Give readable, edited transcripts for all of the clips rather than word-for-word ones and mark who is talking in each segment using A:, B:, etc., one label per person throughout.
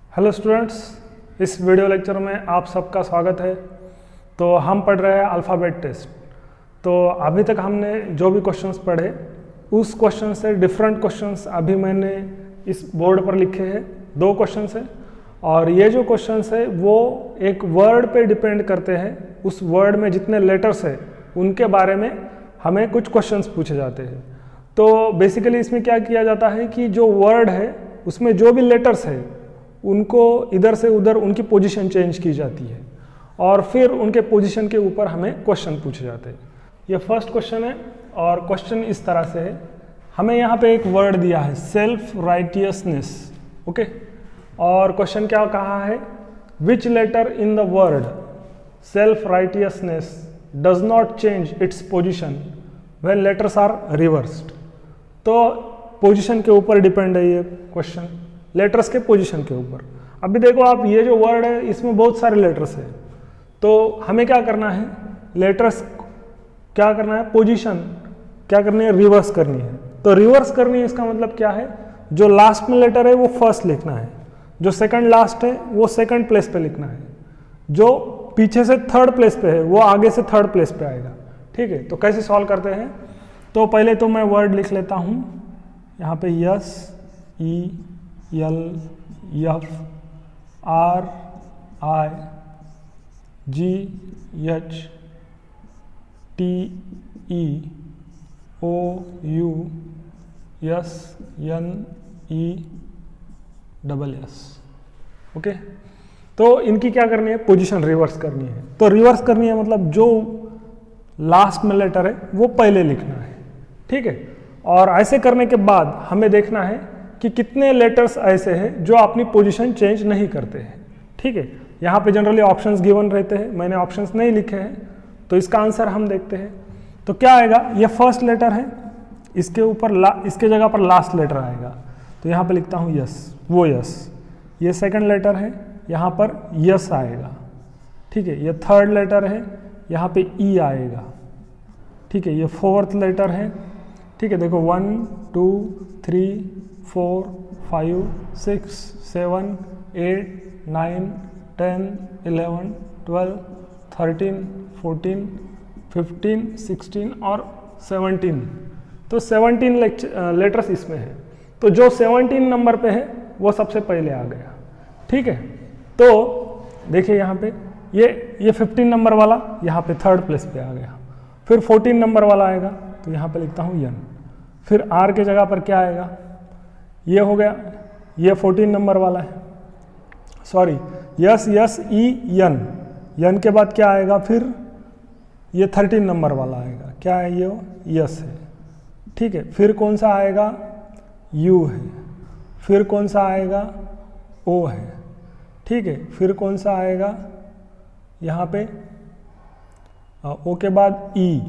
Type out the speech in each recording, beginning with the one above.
A: Hello students, इस video lecture में आप सबका स्वागत है। तो हम पढ़ रहे हैं अल्फ़ाबेट टेस्ट। तो अभी तक हमने जो भी क्वेश्चंस पढ़े उस क्वेश्चन से डिफरेंट क्वेश्चंस अभी मैंने इस बोर्ड पर लिखे हैं। 2 क्वेश्चंस हैं और ये जो क्वेश्चंस है वो एक वर्ड पे डिपेंड करते हैं। उस वर्ड में जितने लेटर्स हैं उनके बारे में हमें कुछ क्वेश्चंस पूछे जाते हैं। तो बेसिकली इसमें क्या किया जाता है कि जो वर्ड है उसमें जो भी लेटर्स है उनको इधर से उधर उनकी पोजीशन चेंज की जाती है और फिर उनके पोजीशन के ऊपर हमें क्वेश्चन पूछे जाते हैं। ये फर्स्ट क्वेश्चन है और क्वेश्चन इस तरह से है। हमें यहाँ पे एक वर्ड दिया है सेल्फ राइटियसनेस, ओके। और क्वेश्चन क्या कहा है, which letter in the word self righteousness does not change its position when letters are reversed. तो पोजीशन के ऊपर डिपेंड है ये क्वेश्चन, लेटर्स के पोजीशन के ऊपर। अभी देखो आप, ये जो वर्ड है इसमें बहुत सारे लेटर्स हैं, तो हमें क्या करना है, लेटर्स क्या करना है, पोजीशन क्या करनी है, रिवर्स करनी है। तो रिवर्स करनी है इसका मतलब क्या है, जो लास्ट में लेटर है वो फर्स्ट लिखना है, जो सेकंड लास्ट है वो सेकंड प्लेस पे लिखना है, जो पीछे से थर्ड प्लेस पे है वो आगे से थर्ड प्लेस पे आएगा। ठीक है, तो कैसे सॉल्व करते हैं। तो पहले तो मैं वर्ड लिख लेता हूँ यहाँ पे, S, E, L, F, R, I, G, H, T, E, O, U, S, N, E, double S. Okay, तो इनकी क्या करनी है, पोजीशन रिवर्स करनी है। तो रिवर्स करनी है मतलब जो लास्ट में लेटर है वो पहले लिखना है। ठीक है, और ऐसे करने के बाद हमें देखना है कि कितने लेटर्स ऐसे हैं जो अपनी पोजीशन चेंज नहीं करते हैं। ठीक है, यहाँ पे जनरली ऑप्शंस गिवन रहते हैं, मैंने ऑप्शंस नहीं लिखे हैं, तो इसका आंसर हम देखते हैं। तो क्या आएगा, ये फर्स्ट लेटर है, इसके ऊपर इसके जगह पर लास्ट लेटर आएगा, तो यहाँ पे लिखता हूँ यस, वो यस। ये सेकंड लेटर है, यहाँ पर यस आएगा। ठीक है, ये थर्ड लेटर है, यहाँ पे ई आएगा। ठीक है, ये फोर्थ लेटर है। ठीक है, देखो 1 2 3 4 5 6 7 8 9 10 11 12 13 14 15 16 और 17। तो 17 लेटर्स इसमें है, तो जो 17 नंबर पे है वो सबसे पहले आ गया। ठीक है, तो देखिए यहाँ पे ये 15 नंबर वाला यहाँ पे थर्ड प्लेस पे आ गया। फिर 14 नंबर वाला आएगा, तो यहाँ पे लिखता हूँ यन। फिर आर के जगह पर क्या आएगा, ये हो गया, ये 14 नंबर वाला है, सॉरी, यस यस ई यन। यन के बाद क्या आएगा, फिर ये 13 नंबर वाला आएगा, क्या है ये, यस है। ठीक है, फिर कौन सा आएगा, यू है। फिर कौन सा आएगा, ओ है। ठीक है, फिर कौन सा आएगा, यहाँ पे ओ के बाद ई।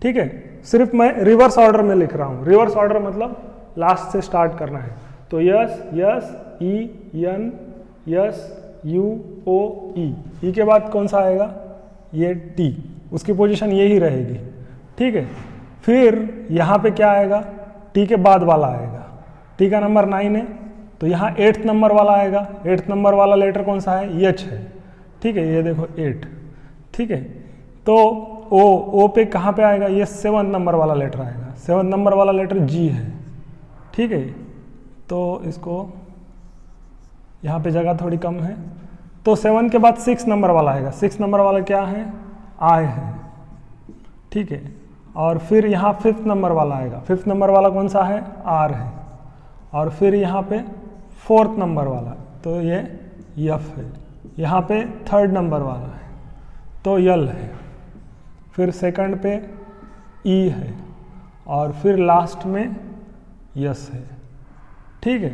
A: ठीक है, सिर्फ मैं रिवर्स ऑर्डर में लिख रहा हूँ। रिवर्स ऑर्डर मतलब लास्ट से स्टार्ट करना है। तो S S E N, S U O E के बाद कौन सा आएगा, ये टी, उसकी पोजीशन यही रहेगी। ठीक है, फिर यहाँ पे क्या आएगा, टी के बाद वाला आएगा, टी का नंबर 9 है, तो यहाँ 8th नंबर वाला आएगा। 8th नंबर वाला लेटर कौन सा है, एच है। ठीक है, ये देखो 8। ठीक है, तो ओ पे कहाँ पे आएगा, ये 7th नंबर वाला लेटर आएगा। 7th नंबर वाला लेटर जी है। ठीक है, तो इसको यहाँ पे जगह थोड़ी कम है, तो 7 के बाद 6 नंबर वाला आएगा। 6 नंबर वाला क्या है, आई है। ठीक है, और फिर यहाँ 5th नंबर वाला आएगा। 5th नंबर वाला कौन सा है, आर है। और फिर यहाँ पे 4th नंबर वाला, तो ये यफ है। यहाँ पे 3rd नंबर वाला है, तो यल है। फिर सेकंड पे ई है और फिर लास्ट में यस है। ठीक है,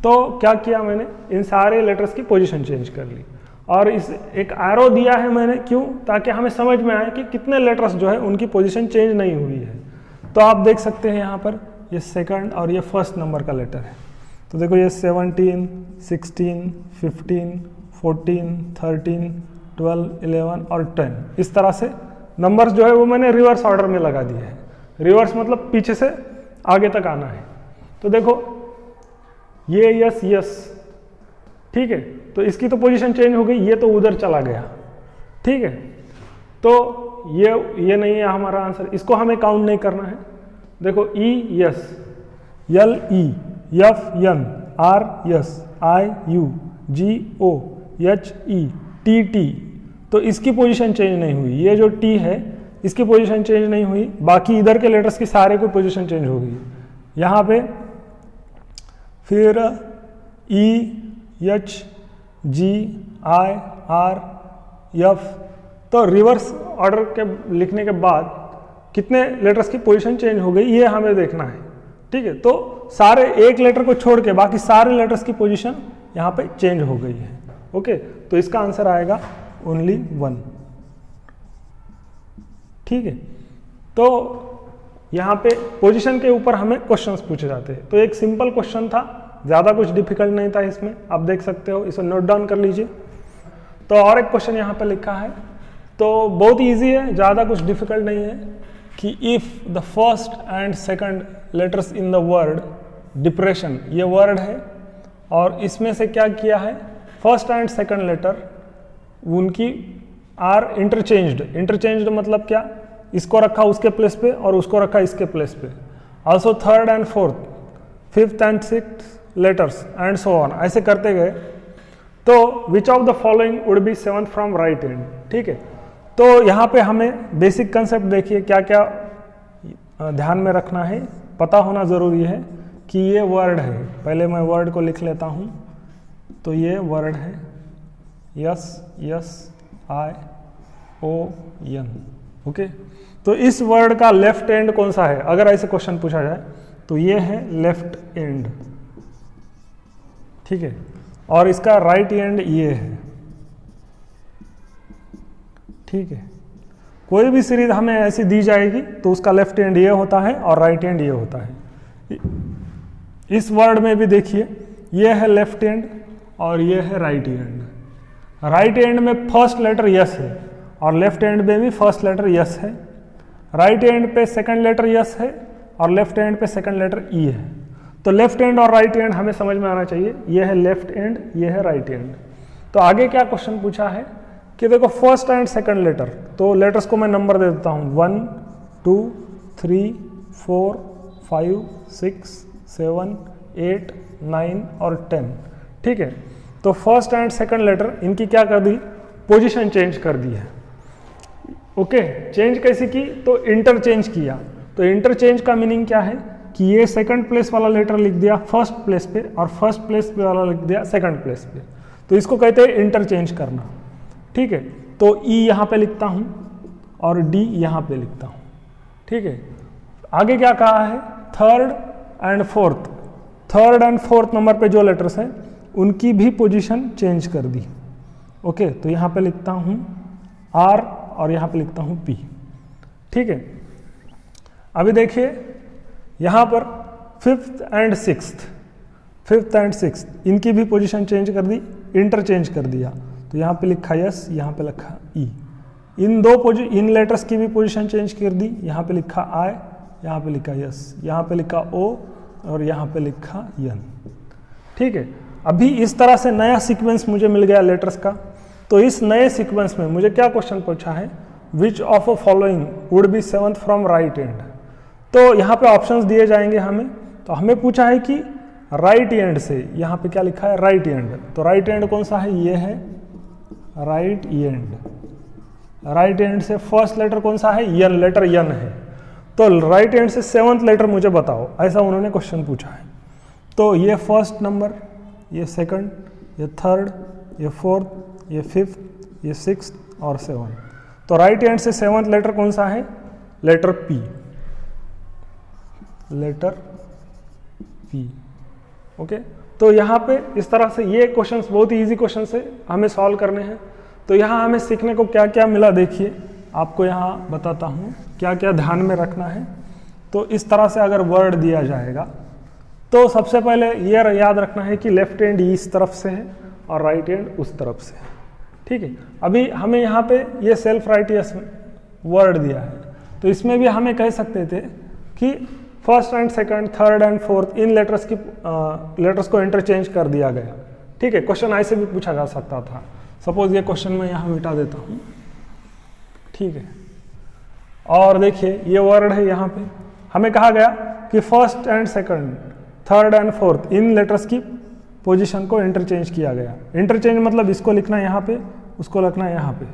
A: तो क्या किया मैंने, इन सारे लेटर्स की पोजीशन चेंज कर ली और इस एक एरो दिया है मैंने, क्यों, ताकि हमें समझ में आए कि कितने लेटर्स जो है उनकी पोजीशन चेंज नहीं हुई है। तो आप देख सकते हैं यहाँ पर ये सेकंड और ये फर्स्ट नंबर का लेटर है। तो देखो ये 17 16 15 14 13 12 11 और 10, इस तरह से नंबर्स जो है वो मैंने रिवर्स ऑर्डर में लगा दिए हैं। रिवर्स मतलब पीछे से आगे तक आना है। तो देखो ये यस यस, ठीक है, तो इसकी तो पोजीशन चेंज हो गई, ये तो उधर चला गया। ठीक है, तो ये नहीं है हमारा आंसर, इसको हमें काउंट नहीं करना है। देखो E S, L E, F N, R S, I U, G O, H E, T T, तो इसकी पोजीशन चेंज नहीं हुई। ये जो टी है इसकी पोजीशन चेंज नहीं हुई, बाकी इधर के लेटर्स की सारे को पोजीशन चेंज हो गई। यहाँ पे फिर E, H, G, I, R, F, तो रिवर्स ऑर्डर के लिखने के बाद कितने लेटर्स की पोजीशन चेंज हो गई ये हमें देखना है। ठीक है, तो सारे एक लेटर को छोड़ के बाकी सारे लेटर्स की पोजीशन यहाँ पे चेंज हो गई है। ओके, तो इसका आंसर आएगा ओनली 1। ठीक है, तो यहाँ पे पोजीशन के ऊपर हमें क्वेश्चंस पूछे जाते हैं। तो एक सिंपल क्वेश्चन था, ज़्यादा कुछ डिफिकल्ट नहीं था इसमें, आप देख सकते हो, इसे नोट डाउन कर लीजिए। तो और एक क्वेश्चन यहाँ पे लिखा है, तो बहुत इजी है, ज़्यादा कुछ डिफिकल्ट नहीं है, कि if the first and second letters in the word depression, ये वर्ड है और इसमें से क्या किया है, फर्स्ट एंड सेकंड लेटर उनकी आर इंटरचेंज्ड मतलब क्या, इसको रखा उसके प्लेस पे और उसको रखा इसके प्लेस पे। Also third and fourth, fifth and sixth letters and so on, ऐसे करते गए। तो which of the following would be seventh from right end. ठीक है, तो यहाँ पे हमें बेसिक कंसेप्ट देखिए, क्या क्या ध्यान में रखना है, पता होना ज़रूरी है कि ये वर्ड है। पहले मैं वर्ड को लिख लेता हूँ, तो ये वर्ड है यस, यस, आई, ओ, एन। ओके, तो इस वर्ड का लेफ्ट एंड कौन सा है, अगर ऐसे क्वेश्चन पूछा जाए तो ये है लेफ्ट एंड। ठीक है, और इसका राइट एंड ये है। ठीक है, कोई भी सीरीज हमें ऐसी दी जाएगी तो उसका लेफ्ट एंड ये होता है और राइट एंड ये होता है। इस वर्ड में भी देखिए, ये है लेफ्ट एंड और ये है राइट एंड। राइट एंड में फर्स्ट लेटर यस है और लेफ्ट एंड में भी फर्स्ट लेटर यस है। राइट एंड पे सेकंड लेटर यस है और लेफ्ट एंड पे सेकंड लेटर ई है। तो लेफ्ट एंड और राइट एंड हमें समझ में आना चाहिए, ये है लेफ्ट एंड, ये है राइट एंड। तो आगे क्या क्वेश्चन पूछा है कि देखो फर्स्ट एंड सेकंड लेटर, तो लेटर्स को मैं नंबर दे देता हूँ 1, 2, 3, 4, 5, 6, 7, 8, 9 और 10। ठीक है, तो फर्स्ट एंड सेकंड लेटर इनकी क्या कर दी, पोजीशन चेंज कर दी है। ओके, चेंज कैसे की, तो इंटरचेंज किया। तो इंटरचेंज का मीनिंग क्या है कि ये सेकंड प्लेस वाला लेटर लिख दिया फर्स्ट प्लेस पे और फर्स्ट प्लेस पे वाला लिख दिया सेकंड प्लेस पे, तो इसको कहते हैं इंटरचेंज करना। ठीक है, तो ई यहाँ पे लिखता हूँ और डी यहाँ पे लिखता हूँ। ठीक है, आगे क्या कहा है, third and fourth, third and fourth number पे जो लेटर्स हैं उनकी भी पोजीशन चेंज कर दी। ओके, तो यहाँ पे लिखता हूँ आर और यहाँ पे लिखता हूँ पी। ठीक है, अभी देखिए यहाँ पर फिफ्थ एंड सिक्स्थ इनकी भी पोजीशन चेंज कर दी, इंटरचेंज कर दिया। तो यहाँ पे लिखा यस, यहाँ पे लिखा ई। इन लेटर्स की भी पोजीशन चेंज कर दी, यहाँ पे लिखा आई, यहाँ पे लिखा यस, यहाँ पे लिखा ओ और यहाँ पे लिखा एन। ठीक है, अभी इस तरह से नया सीक्वेंस मुझे मिल गया लेटर्स का। तो इस नए सीक्वेंस में मुझे क्या क्वेश्चन पूछा है, which of a following would be seventh from right end. तो यहाँ पे ऑप्शंस दिए जाएंगे हमें, तो हमें पूछा है कि राइट एंड से, यहाँ पे क्या लिखा है राइट एंड, तो राइट एंड कौन सा है, ये है राइट एंड। राइट एंड से फर्स्ट लेटर कौन सा है, यन, लेटर यन है। तो राइट एंड से सेवंथ लेटर मुझे बताओ, ऐसा उन्होंने क्वेश्चन पूछा है। तो ये फर्स्ट नंबर, ये सेकंड, ये थर्ड, ये फोर्थ, ये फिफ्थ, ये सिक्स्थ और सेवंथ। तो राइट हैंड से सेवंथ लेटर कौन सा है, letter P, letter P. Okay, तो यहाँ पे इस तरह से ये क्वेश्चंस बहुत ही इजी क्वेश्चन है, हमें सॉल्व करने हैं। तो यहाँ हमें सीखने को क्या क्या मिला, देखिए आपको यहाँ बताता हूँ क्या क्या ध्यान में रखना है। तो इस तरह से अगर वर्ड दिया जाएगा तो सबसे पहले ये याद रखना है कि लेफ्ट हैंड इस तरफ से है और राइट हैंड उस तरफ से है। ठीक है, अभी हमें यहाँ पे ये सेल्फ राइटियस वर्ड दिया है, तो इसमें भी हमें कह सकते थे कि first and second, third and fourth in letters को इंटरचेंज कर दिया गया। ठीक है, क्वेश्चन ऐसे भी पूछा जा सकता था। सपोज ये क्वेश्चन मैं यहाँ मिटा देता हूँ, ठीक है। और देखिए ये वर्ड है, यहाँ पे हमें कहा गया कि first and second, third and fourth in letters की पोजीशन को इंटरचेंज किया गया। इंटरचेंज मतलब इसको लिखना है यहाँ पे, उसको लिखना है यहाँ पे,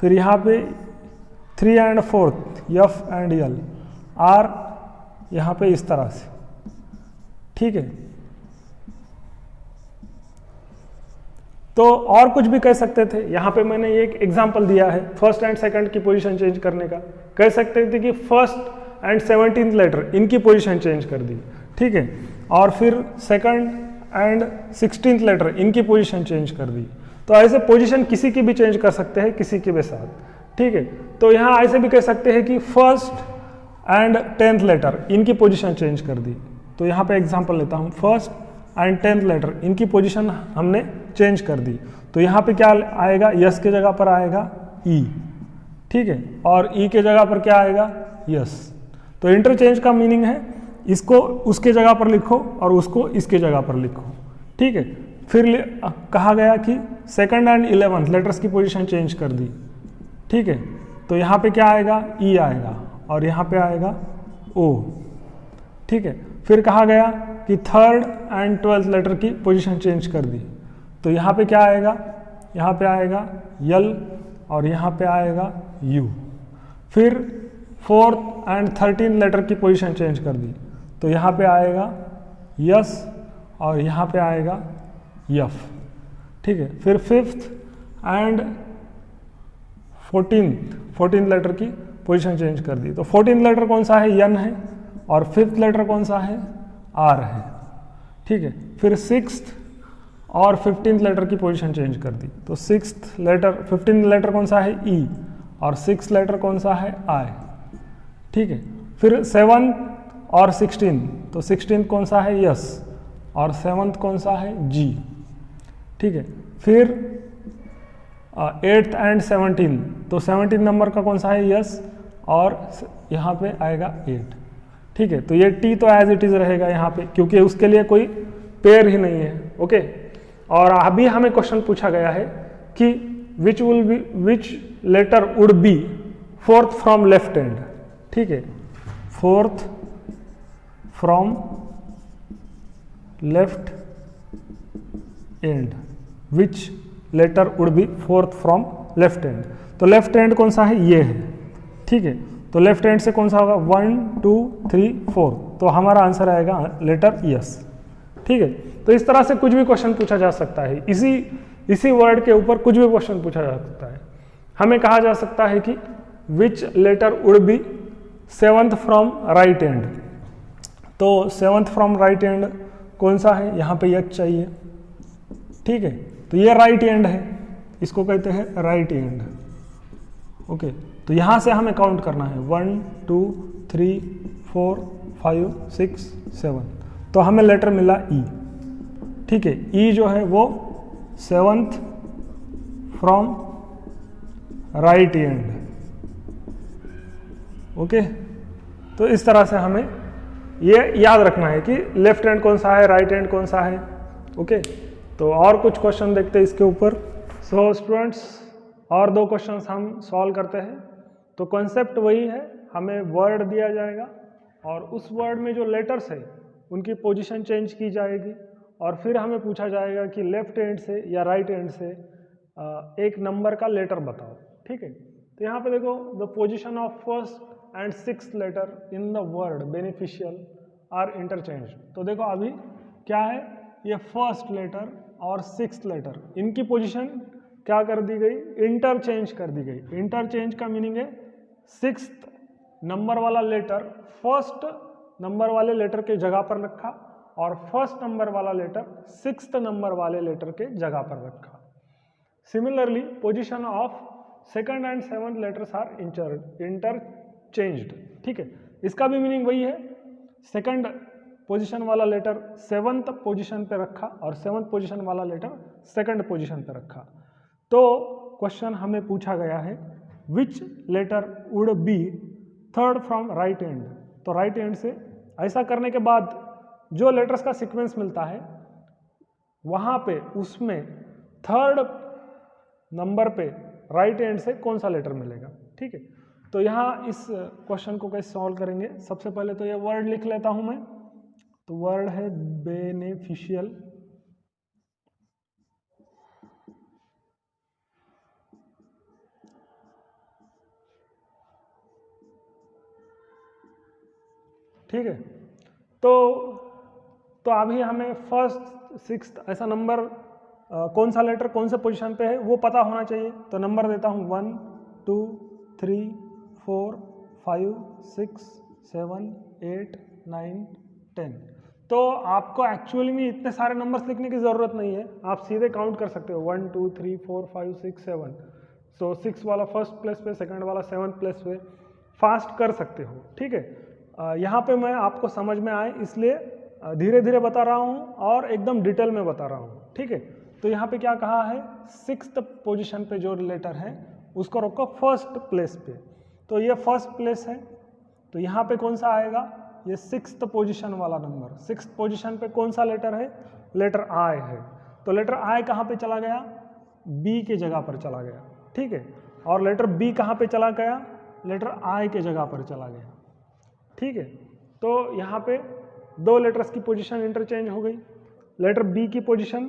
A: फिर यहाँ पे 3 and 4 F and L R यहाँ पे इस तरह से, ठीक है। तो और कुछ भी कह सकते थे, यहाँ पे मैंने एक एग्जांपल दिया है फर्स्ट एंड सेकंड की पोजीशन चेंज करने का। कह सकते थे कि फर्स्ट एंड 17th लेटर इनकी पोजीशन चेंज कर दी, ठीक है। और फिर सेकंड एंड 16th लेटर इनकी पोजीशन चेंज कर दी। तो ऐसे पोजीशन किसी की भी चेंज कर सकते हैं, किसी के भी साथ, ठीक है। तो यहाँ ऐसे भी कह सकते हैं कि फर्स्ट एंड 10th लेटर इनकी पोजीशन चेंज कर दी। तो यहाँ पे एग्जांपल लेता हूँ, फर्स्ट एंड 10th लेटर इनकी पोजीशन हमने चेंज कर दी। तो यहाँ पे क्या आएगा, यस के जगह पर आएगा ई, ठीक है, और ई के जगह पर क्या आएगा, यस। तो इंटरचेंज का मीनिंग है इसको उसके जगह पर लिखो और उसको इसके जगह पर लिखो, ठीक है। फिर कहा गया कि सेकंड एंड 11th लेटर्स की पोजीशन चेंज कर दी, ठीक है। तो यहाँ पे क्या आएगा, ई आएगा और यहाँ पे आएगा ओ, ठीक है। फिर कहा गया कि थर्ड एंड 12th लेटर की पोजीशन चेंज कर दी। तो यहाँ पे क्या आएगा, यहाँ पे आएगा यल और यहाँ पे आएगा यू। फिर फोर्थ एंड 13th लेटर की पोजीशन चेंज कर दी। तो यहाँ पे आएगा यस और यहाँ पे आएगा यफ, ठीक है। फिर फिफ्थ एंड 14th लेटर की पोजीशन चेंज कर दी। तो 14th लेटर कौन सा है, यन है, और 5th लेटर कौन सा है, आर है, ठीक है। फिर 6th और 15th लेटर की पोजीशन चेंज कर दी। तो 6th लेटर 15th लेटर कौन सा है, ई, और 6th लेटर कौन सा है, आई, ठीक है। फिर 7th और 16th, तो 16th कौन सा है, यस, और 7th कौन सा है, जी, ठीक है। फिर 8th एंड 17th, तो 17 नंबर का कौन सा है, यस, और यहाँ पे आएगा 8, ठीक है। तो ये टी तो एज इट इज रहेगा यहाँ पे, क्योंकि उसके लिए कोई पेयर ही नहीं है, ओके। और अभी हमें क्वेश्चन पूछा गया है कि which letter would be fourth from left hand, ठीक है, fourth from left end, which letter would be fourth from left hand. तो लेफ्ट हैंड कौन सा है, ये है, ठीक है। तो लेफ्ट हैंड से कौन सा होगा, 1 2 3 4, तो हमारा आंसर आएगा लेटर यस, ठीक है। तो इस तरह से कुछ भी क्वेश्चन पूछा जा सकता है, इसी वर्ड के ऊपर कुछ भी क्वेश्चन पूछा जा सकता है। हमें कहा जा सकता है कि which letter would be 7th from right hand. तो 7th फ्रॉम राइट हैंड कौन सा है, यहाँ पे एच चाहिए, ठीक है। तो ये राइट हैंड है, इसको कहते हैं राइट हैंड, ओके। तो यहाँ से हमें काउंट करना है 1 2 3 4 5 6 7, तो हमें लेटर मिला ई, ठीक है। ई जो है वो 7th from right hand, okay. तो इस तरह से हमें ये याद रखना है कि लेफ्ट हैंड कौन सा है, राइट हैंड कौन सा है, ओके। तो और कुछ क्वेश्चन देखते हैं इसके ऊपर। सो स्टूडेंट्स, और 2 क्वेश्चंस हम सॉल्व करते हैं। तो कॉन्सेप्ट वही है, हमें वर्ड दिया जाएगा और उस वर्ड में जो लेटर्स है उनकी पोजीशन चेंज की जाएगी, और फिर हमें पूछा जाएगा कि लेफ्ट हैंड से या राइट हैंड से एक नंबर का लेटर बताओ, ठीक है। तो यहाँ पे देखो, the position of first and 6th letter in the word beneficial are interchange. तो देखो अभी क्या है, ये फर्स्ट लेटर और 6th लेटर इनकी पोजीशन क्या कर दी गई, इंटरचेंज कर दी गई। इंटरचेंज का मीनिंग है 6th नंबर वाला लेटर फर्स्ट नंबर वाले लेटर के जगह पर रखा और फर्स्ट नंबर वाला लेटर 6th नंबर वाले लेटर के जगह पर रखा। Similarly position of 2nd and 7th letters are interchanged, ठीक है। इसका भी मीनिंग वही है, 2nd पोजीशन वाला लेटर 7th पोजीशन पे रखा और 7th पोजीशन वाला लेटर 2nd पोजीशन पे रखा। तो क्वेश्चन हमें पूछा गया है which letter would be 3rd from right hand. तो राइट हैंड से ऐसा करने के बाद जो लेटर्स का सीक्वेंस मिलता है वहाँ पे उसमें थर्ड नंबर पे राइट एंड से कौन सा लेटर मिलेगा। ठीक है, तो यहाँ इस क्वेश्चन को कैसे सॉल्व करेंगे, सबसे पहले तो ये वर्ड लिख लेता हूँ मैं। तो वर्ड है बेनिफिशियल, ठीक है। तो अभी हमें फर्स्ट सिक्स्थ ऐसा नंबर कौन सा लेटर कौन से पोजीशन पे है वो पता होना चाहिए। तो नंबर देता हूँ 1 2 3 4 5 6 7 8 9 10। तो आपको एक्चुअली में इतने सारे नंबर्स लिखने की ज़रूरत नहीं है, आप सीधे काउंट कर सकते हो 1 2 3 4 5 6 7। सो 6 वाला फर्स्ट प्लेस पे, सेकंड वाला 7th प्लेस पे, फास्ट कर सकते हो। ठीक है, यहाँ पे मैं आपको समझ में आए इसलिए धीरे धीरे बता रहा हूँ और एकदम डिटेल में बता रहा हूँ। ठीक है, तो यहाँ पे क्या कहा है, 6th पोजीशन पे जो लेटर है उसको रखो फर्स्ट प्लेस पे। तो ये फर्स्ट प्लेस है, तो यहाँ पे कौन सा आएगा, ये 6th पोजीशन वाला नंबर। 6th पोजीशन पे कौन सा लेटर है, लेटर आई है। तो लेटर आई कहाँ पे चला गया, बी के जगह पर चला गया। ठीक है, और लेटर बी कहाँ पे चला गया, लेटर आई के जगह पर चला गया। ठीक है, तो यहाँ पे दो लेटर्स की पोजीशन इंटरचेंज हो गई। लेटर बी की पोजीशन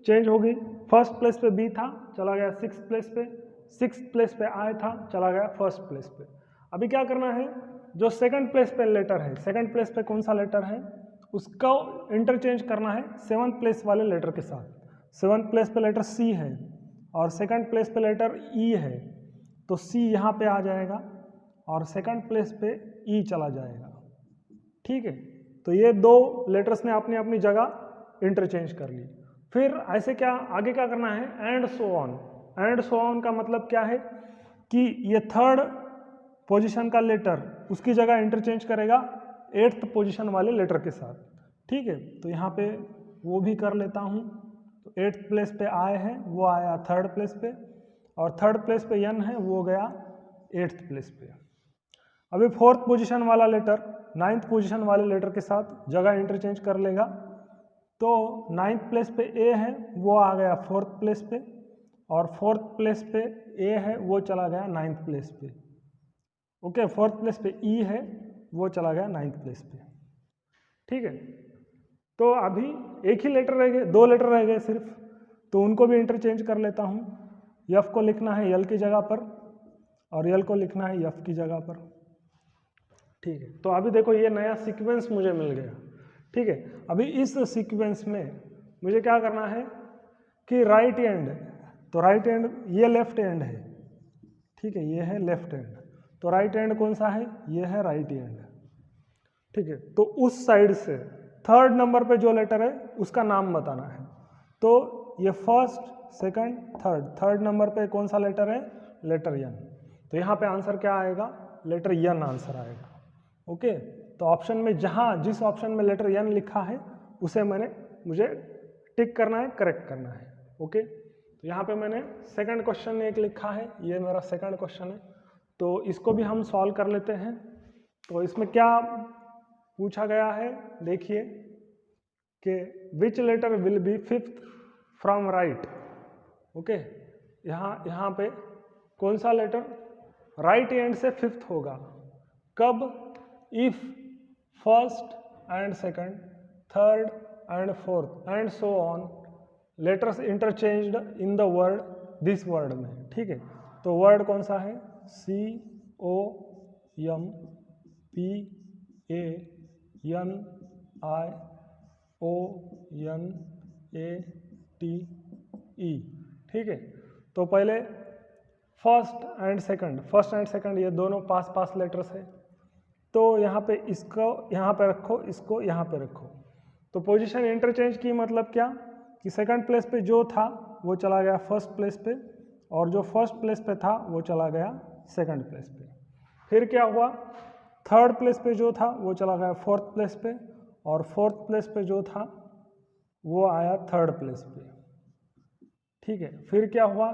A: चेंज हो गई, फर्स्ट प्लेस पे बी था, चला गया 6th प्लेस पे। 6th प्लेस पे आई था, चला गया फर्स्ट प्लेस पे। अभी क्या करना है, जो सेकंड प्लेस पे लेटर है, सेकंड प्लेस पे कौन सा लेटर है उसका इंटरचेंज करना है 7th प्लेस वाले लेटर के साथ। 7th प्लेस पे लेटर सी है और सेकंड प्लेस पे लेटर ई है, तो सी यहाँ पे आ जाएगा और सेकंड प्लेस पे ई चला जाएगा। ठीक है, तो ये दो लेटर्स ने अपनी अपनी जगह इंटरचेंज कर ली। फिर ऐसे क्या आगे क्या करना है, and so on. And so on का मतलब क्या है कि ये थर्ड पोजीशन का लेटर उसकी जगह इंटरचेंज करेगा 8th पोजीशन वाले लेटर के साथ। ठीक है, तो यहाँ पे वो भी कर लेता हूँ। तो 8th प्लेस पे आए हैं, वो आया 3rd प्लेस पे, और 3rd प्लेस पे यन है, वो गया 8th प्लेस पे। अभी 4th पोजीशन वाला लेटर 9th पोजीशन वाले लेटर के साथ जगह इंटरचेंज कर लेगा। तो 9th प्लेस पे ए है, वो आ गया 4th प्लेस पे, और 4th प्लेस पे ए है, वो चला गया 9th प्लेस पे। ओके, 4th प्लेस पे ई है, वो चला गया 9th प्लेस पे। ठीक है, तो अभी एक ही लेटर रह गए, दो लेटर रह गए सिर्फ, तो उनको भी इंटरचेंज कर लेता हूँ। यफ को लिखना है यल की जगह पर और यल को लिखना है यफ की जगह पर। ठीक है, तो अभी देखो ये नया सीक्वेंस मुझे मिल गया। ठीक है, अभी इस सीक्वेंस में मुझे क्या करना है कि राइट एंड, तो राइट एंड ये लेफ्ट एंड है। ठीक है, ये है लेफ्ट एंड, तो राइट एंड कौन सा है, ये है राइट एंड। ठीक है, तो उस साइड से 3rd नंबर पे जो लेटर है उसका नाम बताना है। तो ये फर्स्ट सेकंड थर्ड नंबर पे कौन सा लेटर है, लेटर यन। तो यहाँ पे आंसर क्या आएगा, लेटर यन आंसर आएगा। ओके, तो ऑप्शन में जहाँ जिस ऑप्शन में लेटर यन लिखा है उसे मुझे टिक करना है, करेक्ट करना है। ओके, तो यहाँ पे मैंने सेकंड क्वेश्चन एक लिखा है, ये मेरा सेकंड क्वेश्चन है, तो इसको भी हम सॉल्व कर लेते हैं। तो इसमें क्या पूछा गया है, देखिए कि which letter will be 5th from right. Okay, यहाँ पे कौन सा लेटर राइट एंड से 5th होगा, कब, if first and second, third and fourth and so on letters interchanged in the word this word में। ठीक है, तो वर्ड कौन सा है, COMPANIONATE। ठीक है, तो पहले फर्स्ट एंड सेकंड ये दोनों पास पास लेटर्स है, तो यहाँ पे इसको यहाँ पे रखो, इसको यहाँ पे रखो। तो पोजीशन इंटरचेंज की मतलब क्या कि सेकंड प्लेस पे जो था वो चला गया फर्स्ट प्लेस पे, और जो फर्स्ट प्लेस पे था वो चला गया सेकंड प्लेस पे। फिर क्या हुआ, 3rd प्लेस पे जो था वो चला गया 4th प्लेस पे, और 4th प्लेस पे जो था वो आया 3rd प्लेस पे। ठीक है, फिर क्या हुआ,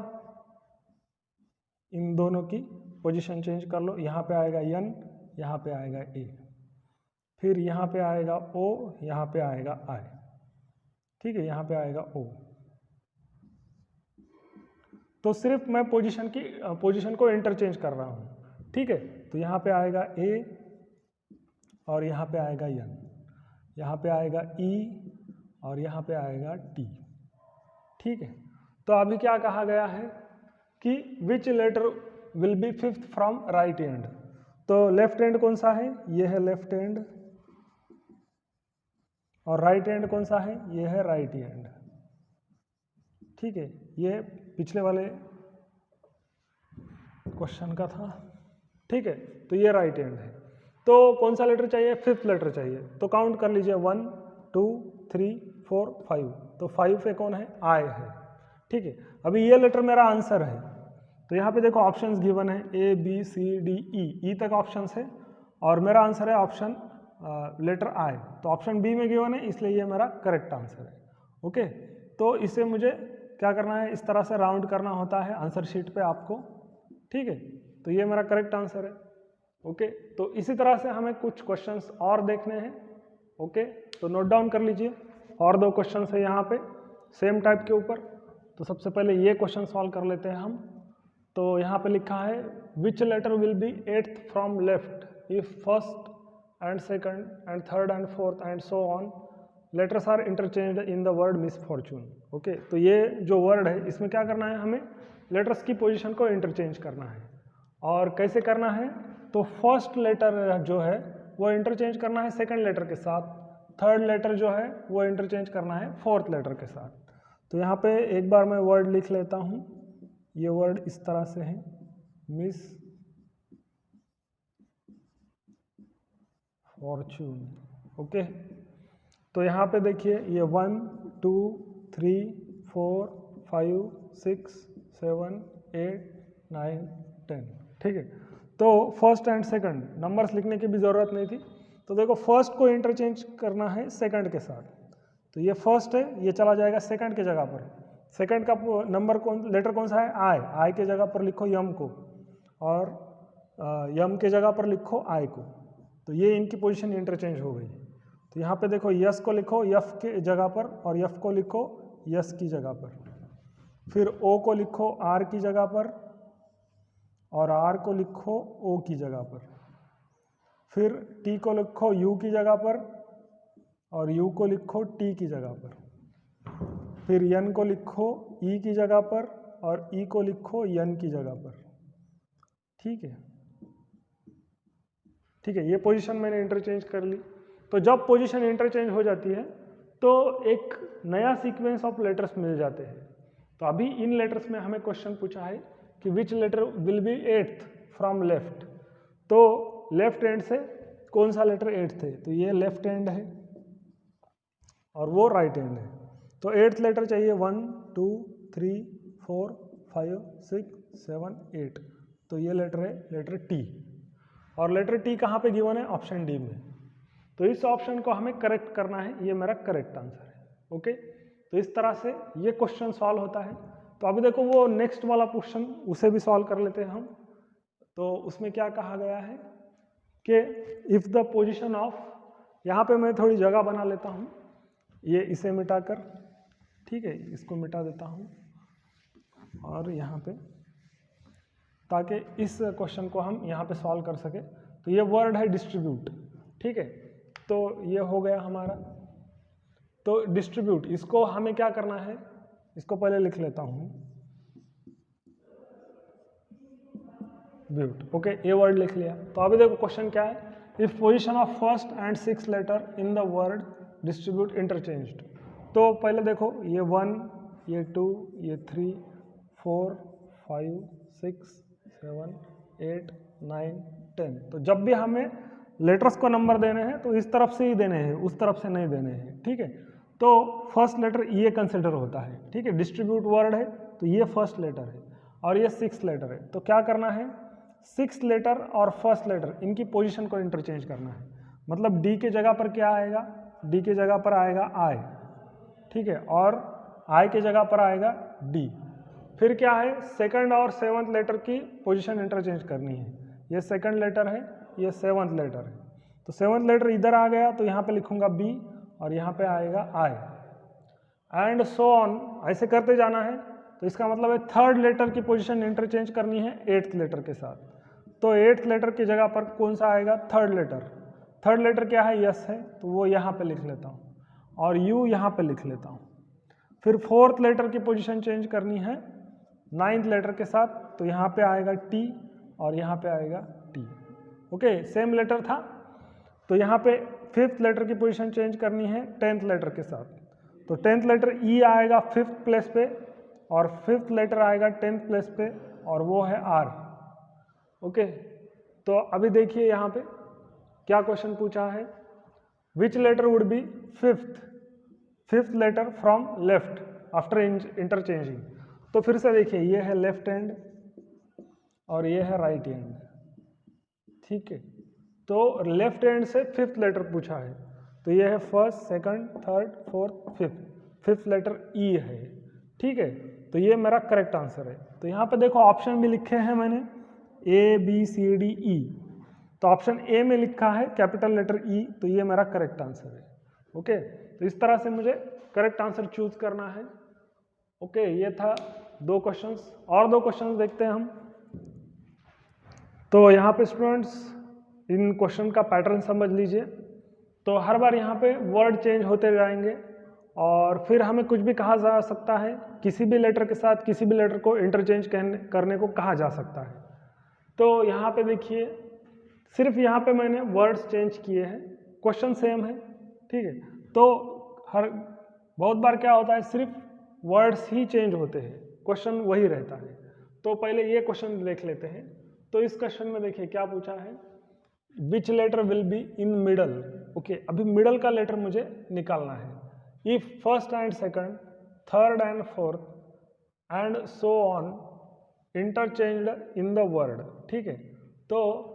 A: इन दोनों की पोजीशन चेंज कर लो, यहाँ पे आएगा यन, यहाँ पे आएगा ए, फिर यहाँ पे आएगा ओ, यहाँ पे आएगा आई। ठीक है, यहाँ पे आएगा O। तो सिर्फ मैं पोजीशन को इंटरचेंज कर रहा हूँ, ठीक है। तो यहाँ पे आएगा A और यहाँ पे आएगा N, यहाँ पे आएगा E और यहाँ पे आएगा T, ठीक है। तो अभी क्या कहा गया है कि which letter will be fifth from right end. तो लेफ्ट एंड कौन सा है, ये है लेफ्ट एंड, और राइट एंड कौन सा है, ये है राइट एंड, ठीक है। ये पिछले वाले क्वेश्चन का था, ठीक है। तो ये राइट एंड है। तो कौन सा लेटर चाहिए, फिफ्थ लेटर चाहिए। तो काउंट कर लीजिए 1 2 3 4 5। तो 5 पे कौन है, आई है, ठीक है। अभी ये लेटर मेरा आंसर है। तो यहाँ पे देखो ऑप्शंस गिवन है A B C D E तक ऑप्शंस है, और मेरा आंसर है ऑप्शन लेटर आई। तो ऑप्शन बी में गिवन है, इसलिए ये मेरा करेक्ट आंसर है, ओके। तो इसे मुझे क्या करना है, इस तरह से राउंड करना होता है आंसर शीट पे आपको, ठीक है। तो ये मेरा करेक्ट आंसर है, ओके। तो इसी तरह से हमें कुछ क्वेश्चंस और देखने हैं, ओके। तो नोट डाउन कर लीजिए, और 2 क्वेश्चंस है यहाँ पे सेम टाइप के ऊपर। तो सबसे पहले ये क्वेश्चन सॉल्व कर लेते हैं हम। तो यहाँ पे लिखा है which letter will be 8th from left if first and second and third and fourth and so on letters are interchanged in the word misfortune, okay. तो ये जो वर्ड है इसमें क्या करना है, हमें लेटर्स की पोजीशन को इंटरचेंज करना है। और कैसे करना है, तो फर्स्ट लेटर जो है वो इंटरचेंज करना है सेकंड लेटर के साथ, थर्ड लेटर जो है वो इंटरचेंज करना है फोर्थ लेटर के साथ। तो यहाँ पे एक बार मैं वर्ड लिख लेता हूँ। ये वर्ड इस तरह से है, मिस फॉर्चून, ओके। तो यहाँ पे देखिए ये 1 2 3 4 5 6 7 8 9 10, ठीक है। तो फर्स्ट एंड सेकंड नंबर्स लिखने की भी ज़रूरत नहीं थी। तो देखो फर्स्ट को इंटरचेंज करना है सेकंड के साथ। तो ये फर्स्ट है, ये चला जाएगा सेकंड के जगह पर। सेकंड का नंबर लेटर कौन सा है, आई के जगह पर लिखो यम को, और यम के जगह पर लिखो आई को। तो ये इनकी पोजीशन इंटरचेंज हो गई। तो यहाँ पे देखो यस को लिखो यफ के जगह पर, और यफ को लिखो यस की जगह पर। फिर ओ को लिखो आर की जगह पर, और आर को लिखो ओ की जगह पर। फिर टी को लिखो यू की जगह पर, और यू को लिखो टी की जगह पर। फिर यन को लिखो ई की जगह पर, और ई को लिखो यन की जगह पर, ठीक है। ठीक है, ये पोजीशन मैंने इंटरचेंज कर ली। तो जब पोजीशन इंटरचेंज हो जाती है तो एक नया सीक्वेंस ऑफ लेटर्स मिल जाते हैं। तो अभी इन लेटर्स में हमें क्वेश्चन पूछा है कि which letter will be 8th from left. तो लेफ्ट एंड से कौन सा लेटर 8th है, तो ये लेफ्ट एंड है और वो राइट एंड है। तो 8th लेटर चाहिए 1 2 3 4 5 6 7 8। तो ये लेटर है लेटर टी, और लेटर टी कहाँ पे गिवन है, ऑप्शन डी में। तो इस ऑप्शन को हमें करेक्ट करना है, ये मेरा करेक्ट आंसर है, ओके। तो इस तरह से ये क्वेश्चन सॉल्व होता है। तो अभी देखो वो नेक्स्ट वाला क्वेश्चन, उसे भी सॉल्व कर लेते हैं हम। तो उसमें क्या कहा गया है कि इफ द पोजीशन ऑफ, यहाँ पे मैं थोड़ी जगह बना लेता हूँ, ये इसे मिटाकर, ठीक है, इसको मिटा देता हूँ और यहाँ पे, ताकि इस क्वेश्चन को हम यहाँ पे सॉल्व कर सके। तो ये वर्ड है डिस्ट्रीब्यूट, ठीक है। तो ये हो गया हमारा। तो डिस्ट्रीब्यूट, इसको हमें क्या करना है, इसको पहले लिख लेता हूँ, ब्यूट, ओके। ये वर्ड लिख लिया। तो अभी देखो क्वेश्चन क्या है, if position of first and 6th letter in the word distribute interchanged. तो पहले देखो ये 1, ये 2, ये 3 4 5 6 7 8 9 10। तो जब भी हमें लेटर्स को नंबर देने हैं तो इस तरफ से ही देने हैं, उस तरफ से नहीं देने हैं, ठीक है। तो फर्स्ट लेटर ये कंसिडर होता है, ठीक है। डिस्ट्रीब्यूट वर्ड है तो ये फर्स्ट लेटर है और ये 6th लेटर है। तो क्या करना है, 6th लेटर और फर्स्ट लेटर इनकी पोजीशन को इंटरचेंज करना है। मतलब डी के जगह पर क्या आएगा, डी के जगह पर आएगा आई, ठीक है, और आई के जगह पर आएगा डी। फिर क्या है, सेकंड और 7th लेटर की पोजीशन इंटरचेंज करनी है। ये सेकंड लेटर है, ये 7th लेटर है। तो 7th लेटर इधर आ गया तो यहाँ पे लिखूंगा बी और यहाँ पे आएगा आई। एंड सो ऑन, ऐसे करते जाना है। तो इसका मतलब है थर्ड लेटर की पोजीशन इंटरचेंज करनी है एट्थ लेटर के साथ। तो एट्थ लेटर की जगह पर कौन सा आएगा? Third letter. थर्ड लेटर क्या है? यस है, तो वो यहाँ पे लिख लेता हूँ और यू यहाँ पे लिख लेता हूँ। फिर फोर्थ लेटर की पोजीशन चेंज करनी है नाइन्थ लेटर के साथ, तो यहाँ पे आएगा टी और यहाँ पे आएगा टी। ओके, सेम लेटर था। तो यहाँ पे फिफ्थ लेटर की पोजीशन चेंज करनी है टेंथ लेटर के साथ, तो टेंथ लेटर ई आएगा फिफ्थ प्लेस पे और फिफ्थ लेटर आएगा टेंथ प्लेस पे और वो है आर। ओके, तो अभी देखिए यहाँ पे क्या क्वेश्चन पूछा है, which letter would be fifth letter from left after interchanging. तो फिर से देखिए, ये है लेफ्ट हैंड और ये है राइट हैंड, ठीक है। तो लेफ्ट हैंड से फिफ्थ लेटर पूछा है, तो ये है first, second, third, fourth, fifth letter E है, ठीक है। तो ये मेरा करेक्ट आंसर है। तो यहाँ पे देखो ऑप्शन भी लिखे हैं मैंने A B C D E, तो ऑप्शन ए में लिखा है कैपिटल लेटर ई, तो ये मेरा करेक्ट आंसर है। ओके, तो इस तरह से मुझे करेक्ट आंसर चूज करना है। ओके, ये था 2 क्वेश्चंस, और 2 क्वेश्चंस देखते हैं हम। तो यहाँ पे स्टूडेंट्स इन क्वेश्चन का पैटर्न समझ लीजिए। तो हर बार यहाँ पे वर्ड चेंज होते जाएंगे और फिर हमें कुछ भी कहा जा सकता है, किसी भी लेटर के साथ किसी भी लेटर को इंटरचेंज करने को कहा जा सकता है। तो यहाँ पे देखिए, सिर्फ यहाँ पे मैंने वर्ड्स चेंज किए हैं, क्वेश्चन सेम है, ठीक है। तो बहुत बार क्या होता है, सिर्फ वर्ड्स ही चेंज होते हैं, क्वेश्चन वही रहता है। तो पहले ये क्वेश्चन देख लेते हैं। तो इस क्वेश्चन में देखिए क्या पूछा है, which letter will be in middle. Okay, अभी मिडल का लेटर मुझे निकालना है। If first and second, third and fourth and so on interchanged in the word, ठीक है। तो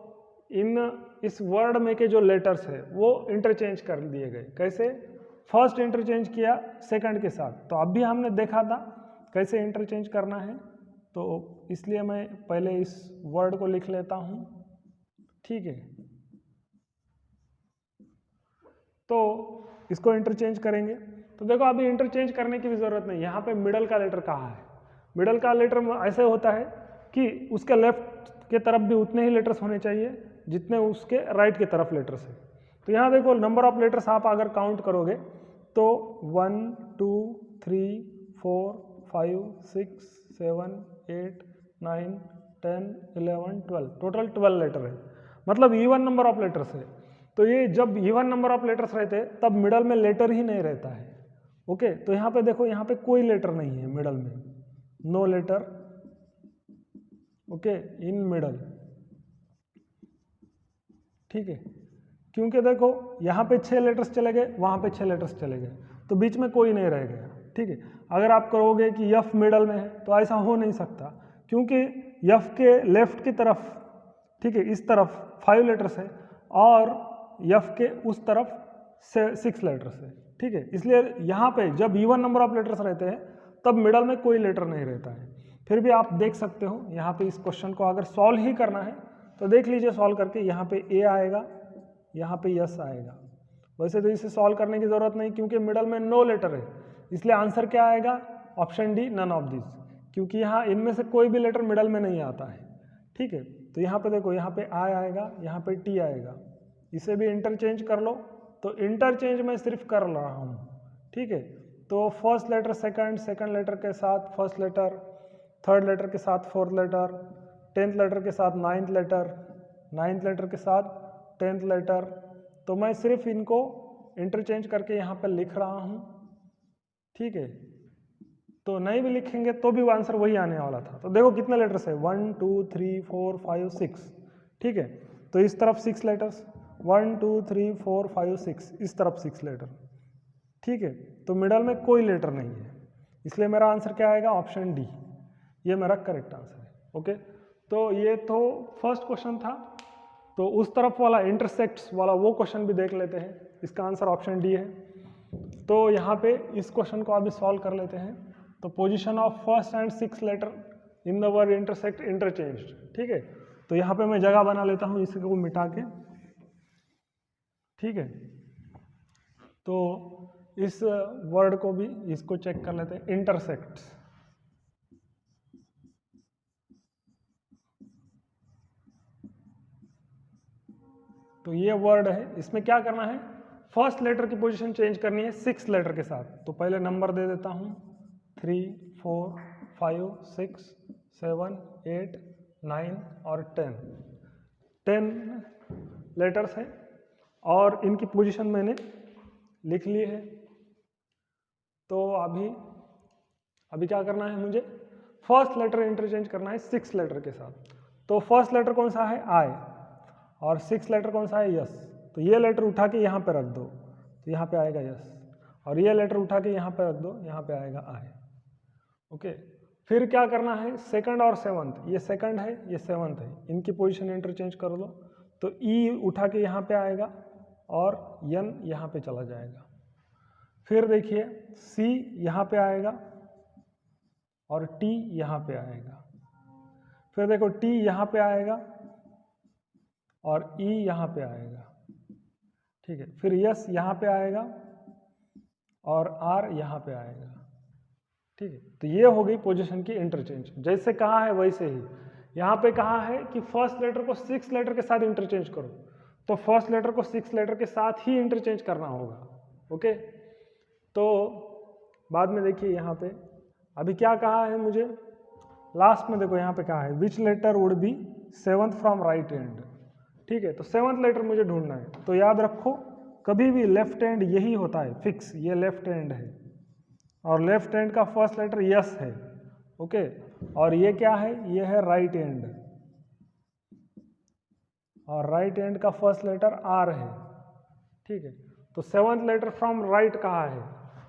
A: इस वर्ड में के जो लेटर्स है वो इंटरचेंज कर दिए गए। कैसे? फर्स्ट इंटरचेंज किया सेकंड के साथ, तो अभी हमने देखा था कैसे इंटरचेंज करना है, तो इसलिए मैं पहले इस वर्ड को लिख लेता हूँ, ठीक है। तो इसको इंटरचेंज करेंगे। तो देखो अभी इंटरचेंज करने की भी ज़रूरत नहीं, यहाँ पे मिडल का लेटर कहाँ है। मिडल का लेटर ऐसे होता है कि उसके लेफ्ट के तरफ भी उतने ही लेटर्स होने चाहिए जितने उसके राइट के तरफ लेटर्स है। तो यहाँ देखो नंबर ऑफ लेटर्स आप अगर काउंट करोगे तो 1 2 3 4 5 6 7 8 9 10 11 12, टोटल 12 लेटर है, मतलब इवन नंबर ऑफ लेटर्स है। तो ये जब इवन नंबर ऑफ लेटर्स रहते हैं तब मिडल में लेटर ही नहीं रहता है। ओके, तो यहाँ पे देखो, यहाँ पे कोई लेटर नहीं है मिडल में, no letter, okay, in middle, ठीक है। क्योंकि देखो यहाँ पे 6 लेटर्स चले गए, वहाँ पे 6 लेटर्स चले गए, तो बीच में कोई नहीं रह गया, ठीक है। अगर आप करोगे कि यफ मिडल में है तो ऐसा हो नहीं सकता, क्योंकि यफ के लेफ्ट की तरफ, ठीक है, इस तरफ 5 लेटर्स है और यफ के उस तरफ 6 लेटर्स है, ठीक है। इसलिए यहाँ पे जब इवन नंबर ऑफ लेटर्स रहते हैं तब मिडल में कोई लेटर नहीं रहता है। फिर भी आप देख सकते हो यहाँ पे इस क्वेश्चन को अगर सॉल्व ही करना है तो देख लीजिए सॉल्व करके, यहाँ पे ए आएगा, यहाँ पे यस आएगा। वैसे तो इसे सॉल्व करने की ज़रूरत नहीं क्योंकि मिडल में नो लेटर है, इसलिए आंसर क्या आएगा? Option D, none of this, क्योंकि यहाँ इनमें से कोई भी लेटर मिडल में नहीं आता है, ठीक है। तो यहाँ पे देखो, यहाँ पे आई आएगा, यहाँ पे टी आएगा, इसे भी इंटरचेंज कर लो। तो इंटरचेंज मैं सिर्फ कर रहा हूँ, ठीक है। तो फर्स्ट लेटर सेकंड लेटर के साथ फर्स्ट लेटर, थर्ड लेटर के साथ फोर्थ लेटर, 10th लेटर के साथ 9th लेटर, 9th लेटर के साथ 10th लेटर। तो मैं सिर्फ इनको इंटरचेंज करके यहाँ पर लिख रहा हूँ, ठीक है। तो नहीं भी लिखेंगे तो भी आंसर वही आने वाला था। तो देखो कितने लेटर्स है, 1 2 3 4 5 6, ठीक है। तो इस तरफ 6 लेटर्स, 1 2 3 4 5 6, इस तरफ 6 लेटर, ठीक है। तो मिडल में कोई लेटर नहीं है, इसलिए मेरा आंसर क्या आएगा? ऑप्शन डी, ये मेरा करेक्ट आंसर है। ओके, तो ये तो फर्स्ट क्वेश्चन था। तो उस तरफ वाला इंटरसेक्ट्स वाला वो क्वेश्चन भी देख लेते हैं, इसका आंसर ऑप्शन डी है। तो यहाँ पे इस क्वेश्चन को अभी सॉल्व कर लेते हैं। तो position of first and 6 letter in the word intersect interchanged, ठीक है। तो यहाँ पे मैं जगह बना लेता हूँ इसी को मिटा के, ठीक है। तो इस वर्ड को भी, इसको चेक कर लेते हैं, इंटरसेक्ट। तो ये वर्ड है, इसमें क्या करना है, फर्स्ट लेटर की पोजीशन चेंज करनी है 6 लेटर के साथ। तो पहले नंबर दे देता हूँ 3, 4, 5, 6, 7, 8, 9 और 10 लेटर्स हैं और इनकी पोजीशन मैंने लिख ली है। तो अभी क्या करना है मुझे, फर्स्ट लेटर इंटरचेंज करना है 6 लेटर के साथ। तो फर्स्ट लेटर कौन सा है, आई, और 6 लेटर कौन सा है, यस। तो ये लेटर उठा के यहाँ पे रख दो, तो यहाँ पे आएगा यस, और ये लेटर उठा के यहाँ पे रख दो, यहाँ पे आएगा आई। ओके, फिर क्या करना है, सेकंड और सेवंथ, ये सेकंड है ये सेवंथ है, इनकी पोजीशन इंटरचेंज कर लो। तो ई उठा के यहाँ पे आएगा और यन यहाँ पे चला जाएगा। फिर देखिए सी यहाँ पे आएगा और टी यहाँ पे आएगा। फिर देखो टी यहाँ पे आएगा और ई यहाँ पे आएगा, ठीक है। फिर यस यहाँ पे आएगा और आर यहाँ पे आएगा, ठीक है। तो ये हो गई पोजीशन की इंटरचेंज। जैसे कहा है वैसे ही यहाँ पे कहा है कि फर्स्ट लेटर को 6 लेटर के साथ इंटरचेंज करो, तो फर्स्ट लेटर को 6 लेटर के साथ ही इंटरचेंज करना होगा। ओके, तो बाद में देखिए यहाँ पे अभी क्या कहा है मुझे, लास्ट में देखो यहाँ पे कहा है which letter would be 7th from right end, ठीक है। तो 7th लेटर मुझे ढूंढना है। तो याद रखो कभी भी लेफ्ट हैंड यही होता है फिक्स, ये लेफ्ट हैंड है और लेफ्ट हैंड का फर्स्ट लेटर यस है। ओके, और ये क्या है, ये है राइट हैंड और राइट हैंड का फर्स्ट लेटर आर है, ठीक है। तो 7th लेटर फ्रॉम राइट कहा है,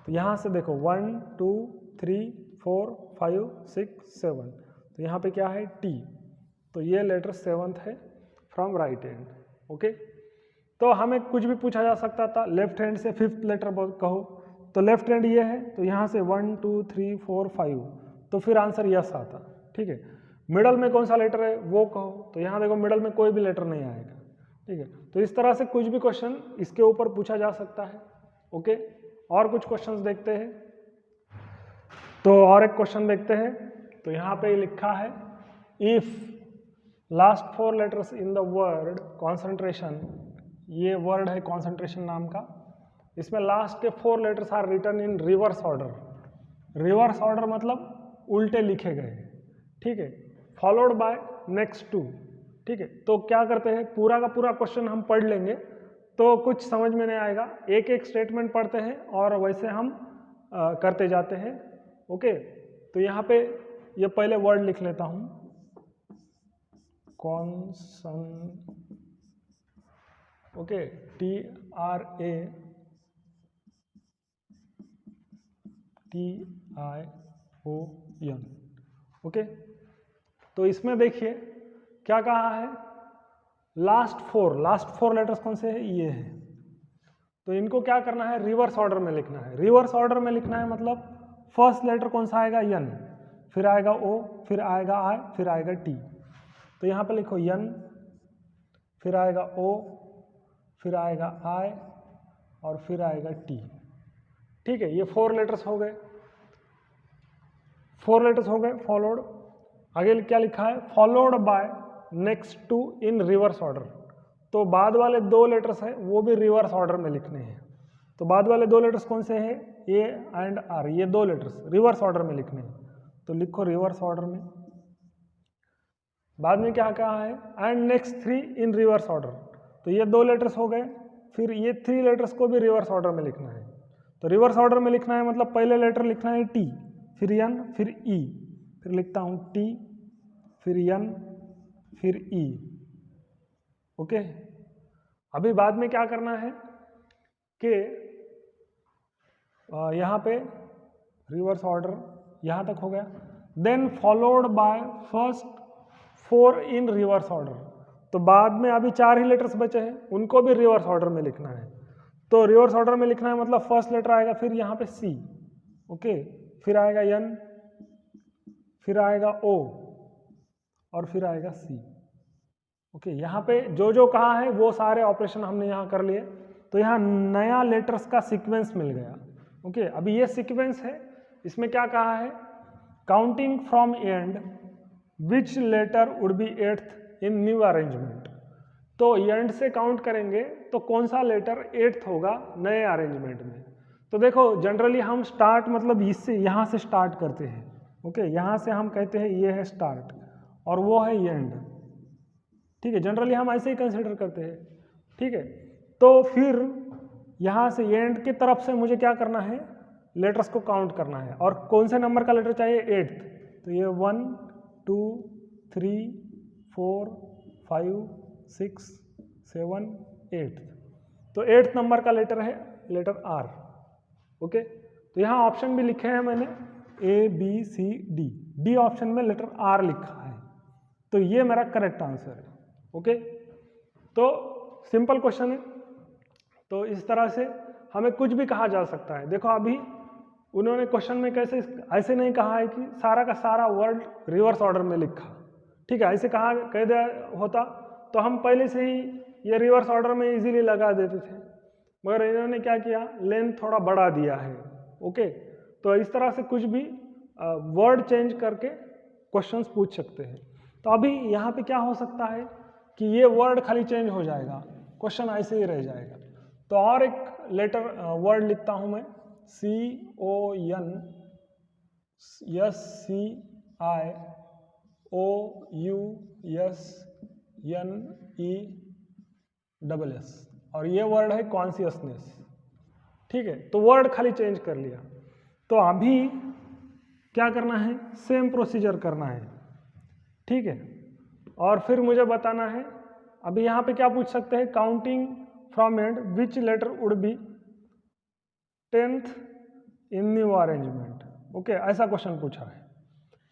A: तो यहाँ से देखो 1 2 3 4 5 6 7, तो यहाँ पे क्या है टी, तो ये लेटर 7th है फ्रॉम राइट हैंड। ओके, तो हमें कुछ भी पूछा जा सकता था, लेफ्ट हैंड से 5th लेटर कहो, तो लेफ्ट हैंड ये है, तो यहाँ से 1 2 3 4 5, तो फिर आंसर यस आता, ठीक है। मिडल में कौन सा लेटर है वो कहो, तो यहाँ देखो मिडल में कोई भी लेटर नहीं आएगा, ठीक है। तो इस तरह से कुछ भी क्वेश्चन इसके ऊपर पूछा जा सकता है। ओके, और कुछ क्वेश्चंस देखते हैं। तो और एक क्वेश्चन देखते हैं। तो यहाँ पे लिखा है if last 4 letters in the word concentration, ये वर्ड है कॉन्सेंट्रेशन नाम का, इसमें लास्ट के 4 letters are written in reverse order. Reverse order मतलब उल्टे लिखे गए, ठीक है, फॉलोड बाय नेक्स्ट 2, ठीक है। तो क्या करते हैं, पूरा का पूरा क्वेश्चन हम पढ़ लेंगे तो कुछ समझ में नहीं आएगा, एक एक स्टेटमेंट पढ़ते हैं और वैसे हम करते जाते हैं। ओके, तो यहाँ पे ये पहले वर्ड लिख लेता हूँ, ओके, TRATION। ओके, तो इसमें देखिए क्या कहा है, लास्ट 4 लेटर्स कौन से हैं, ये है। तो इनको क्या करना है, रिवर्स ऑर्डर में लिखना है। रिवर्स ऑर्डर में लिखना है मतलब फर्स्ट लेटर कौन सा आएगा, यन, फिर आएगा ओ, फिर आएगा आई, फिर आएगा टी। तो यहाँ पे लिखो यन, फिर आएगा ओ, फिर आएगा आई और फिर आएगा टी, ठीक है। ये 4 लेटर्स हो गए, 4 लेटर्स हो गए फॉलोड। आगे क्या लिखा है, followed by next 2 in reverse order. तो बाद वाले 2 लेटर्स हैं वो भी रिवर्स ऑर्डर में लिखने हैं। तो बाद वाले 2 लेटर्स कौन से हैं, ए एंड आर, ये 2 लेटर्स रिवर्स ऑर्डर में लिखने हैं। तो लिखो रिवर्स ऑर्डर में। बाद में क्या कहा है, and next 3 in reverse order. तो ये 2 लेटर्स हो गए, फिर ये 3 लेटर्स को भी रिवर्स ऑर्डर में लिखना है। तो रिवर्स ऑर्डर में लिखना है मतलब पहले लेटर लिखना है टी, फिर एन, फिर ई, फिर लिखता हूँ टी, फिर एन, फिर ई। ओके, अभी बाद में क्या करना है कि यहाँ पे रिवर्स ऑर्डर यहाँ तक हो गया, then followed by first 4 in reverse order. तो बाद में अभी 4 ही लेटर्स बचे हैं, उनको भी रिवर्स ऑर्डर में लिखना है। तो रिवर्स ऑर्डर में लिखना है मतलब फर्स्ट लेटर आएगा, फिर यहाँ पे सी, ओके, फिर आएगा एन, फिर आएगा ओ और फिर आएगा सी। ओके, यहाँ पे जो जो कहा है वो सारे ऑपरेशन हमने यहाँ कर लिए। तो यहाँ नया लेटर्स का सीक्वेंस मिल गया। ओके, अभी ये सीक्वेंस है, इसमें क्या कहा है, counting from end which letter would be eighth in new arrangement. तो एंड से काउंट करेंगे तो कौन सा लेटर एट्थ होगा नए अरेंजमेंट में। तो देखो जनरली हम स्टार्ट मतलब इससे यहाँ से स्टार्ट करते हैं। ओके, यहाँ से हम कहते हैं ये है स्टार्ट और वो है एंड। ठीक है, जनरली हम ऐसे ही कंसिडर करते हैं। ठीक है, तो फिर यहाँ से एंड की तरफ से मुझे क्या करना है, लेटर्स को काउंट करना है। और कौन से नंबर का लेटर चाहिए, एट्थ। तो ये 1 2 3 4 5 6 7 8। तो एट्थ नंबर का लेटर है लेटर आर। ओके, तो यहाँ ऑप्शन भी लिखे हैं मैंने A B C D, D option में लेटर आर लिखा है, तो ये मेरा करेक्ट आंसर है। ओके, तो सिंपल क्वेश्चन है। तो इस तरह से हमें कुछ भी कहा जा सकता है। देखो अभी उन्होंने क्वेश्चन में कैसे ऐसे नहीं कहा है कि सारा का सारा वर्ड रिवर्स ऑर्डर में लिखा। ठीक है, ऐसे कहा कह दिया होता तो हम पहले से ही ये रिवर्स ऑर्डर में इजीली लगा देते थे, मगर इन्होंने क्या किया, लेंथ थोड़ा बढ़ा दिया है। ओके, तो इस तरह से कुछ भी वर्ड चेंज करके क्वेश्चंस पूछ सकते हैं। तो अभी यहाँ पे क्या हो सकता है कि ये वर्ड खाली चेंज हो जाएगा, क्वेश्चन ऐसे ही रह जाएगा। तो और एक लेटर वर्ड लिखता हूँ मैं, CONSCIOUSNESS, और ये वर्ड है कॉन्शियसनेस। ठीक है, तो वर्ड खाली चेंज कर लिया। तो अभी क्या करना है, सेम प्रोसीजर करना है। ठीक है, और फिर मुझे बताना है, अभी यहाँ पे क्या पूछ सकते हैं, counting from end which letter would be 10th in new arrangement. Okay, ऐसा क्वेश्चन पूछा है।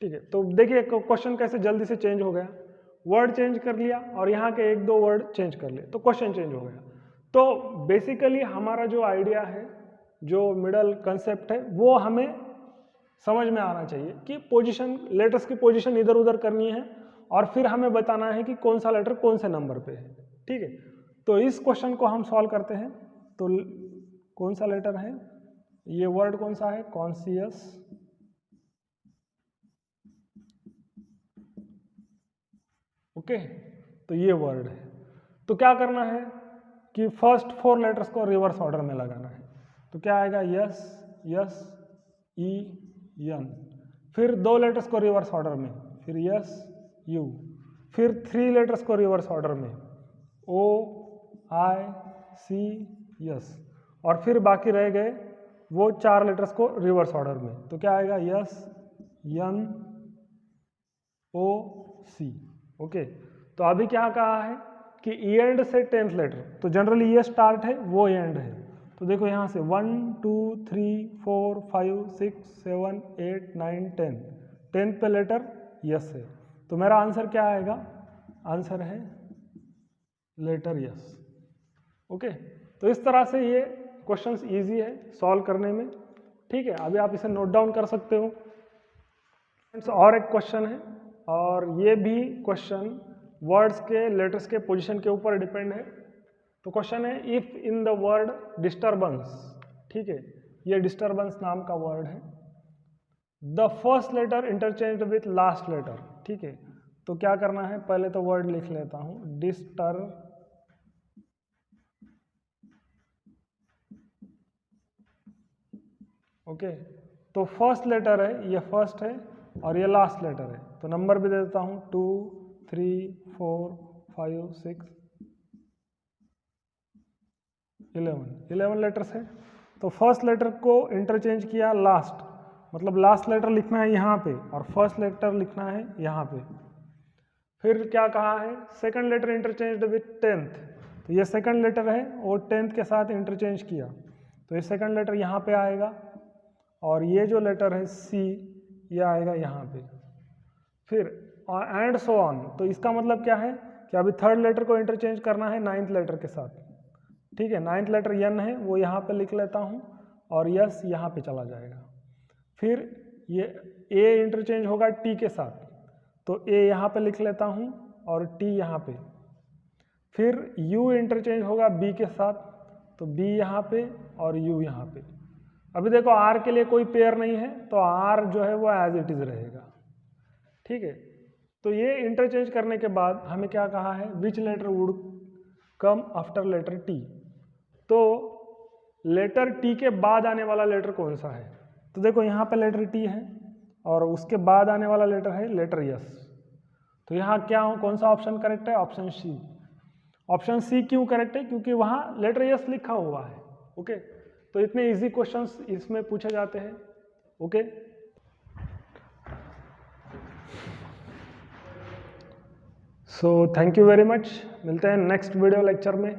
A: ठीक है, तो देखिए क्वेश्चन कैसे जल्दी से चेंज हो गया, वर्ड चेंज कर लिया और यहाँ के एक दो वर्ड चेंज कर लिए तो क्वेश्चन चेंज हो गया। तो बेसिकली हमारा जो आइडिया है, जो मिडल कंसेप्ट है, वो हमें समझ में आना चाहिए कि पोजीशन, लेटर्स की पोजीशन इधर उधर करनी है और फिर हमें बताना है कि कौन सा लेटर कौन से नंबर पे है। ठीक है, तो इस क्वेश्चन को हम सॉल्व करते हैं। तो कौन सा लेटर है, ये वर्ड कौन सा है, कॉन्शियस। ओके, तो ये वर्ड है। तो क्या करना है कि फर्स्ट 4 लेटर्स को रिवर्स ऑर्डर में लगाना है। तो क्या आएगा, यस यस ई एन, फिर 2 लेटर्स को रिवर्स ऑर्डर में, फिर यस यू, फिर 3 लेटर्स को रिवर्स ऑर्डर में, ओ आई सी यस, और फिर बाकी रह गए वो 4 लेटर्स को रिवर्स ऑर्डर में। तो क्या आएगा, यस एन ओ सी। ओके, तो अभी क्या कहा है कि एंड से 10th लेटर, तो जनरली ये स्टार्ट है वो एंड है। तो देखो यहाँ से 1 2 3 4 5 6 7 8 9 10, 10th पे लेटर यस है। तो मेरा आंसर क्या आएगा, आंसर है लेटर यस। ओके, तो इस तरह से ये क्वेश्चंस इजी है सॉल्व करने में। ठीक है, अभी आप इसे नोट डाउन कर सकते हो। और एक क्वेश्चन है, और ये भी क्वेश्चन वर्ड्स के लेटर्स के पोजीशन के ऊपर डिपेंड है। तो क्वेश्चन है, if in the word disturbance, ठीक है, ये डिस्टर्बेंस नाम का वर्ड है, the first letter interchange with last letter. ठीक है, तो क्या करना है, पहले तो वर्ड लिख लेता हूं, डिस्टर्ब। ओके, तो फर्स्ट लेटर है, ये फर्स्ट है और ये लास्ट लेटर है। तो नंबर भी दे देता हूं, 2 3 4 5 6 11 लेटर्स है। तो फर्स्ट लेटर को इंटरचेंज किया लास्ट, मतलब लास्ट लेटर लिखना है यहाँ पे और फर्स्ट लेटर लिखना है यहाँ पे। फिर क्या कहा है, second letter interchanged with 10th, तो ये सेकंड लेटर है और 10th के साथ इंटरचेंज किया, तो ये सेकंड लेटर यहाँ पे आएगा और ये जो लेटर है सी, ये आएगा यहाँ पे। फिर एंड सो ऑन, तो इसका मतलब क्या है कि अभी थर्ड लेटर को इंटरचेंज करना है 9th लेटर के साथ। ठीक है, 9th लेटर एन है, वो यहाँ पे लिख लेता हूँ और यस यहाँ पे चला जाएगा। फिर ये ए इंटरचेंज होगा टी के साथ, तो ए यहाँ पे लिख लेता हूँ और टी यहाँ पे। फिर यू इंटरचेंज होगा बी के साथ, तो बी यहाँ पे और यू यहाँ पे। अभी देखो आर के लिए कोई पेयर नहीं है तो आर जो है वो एज इट इज रहेगा, ठीक है। तो ये इंटरचेंज करने के बाद हमें क्या कहा है, which letter would come after letter T. तो लेटर टी के बाद आने वाला लेटर कौन सा है, तो देखो यहाँ पे लेटर टी है और उसके बाद आने वाला लेटर है लेटर यस। तो यहाँ क्या हो, कौन सा ऑप्शन करेक्ट है, ऑप्शन सी। ऑप्शन सी क्यों करेक्ट है, क्योंकि वहाँ लेटर यस लिखा हुआ है। ओके, तो इतने इजी क्वेश्चंस इसमें पूछे जाते हैं। Okay, so thank you very much, मिलते हैं नेक्स्ट वीडियो लेक्चर में।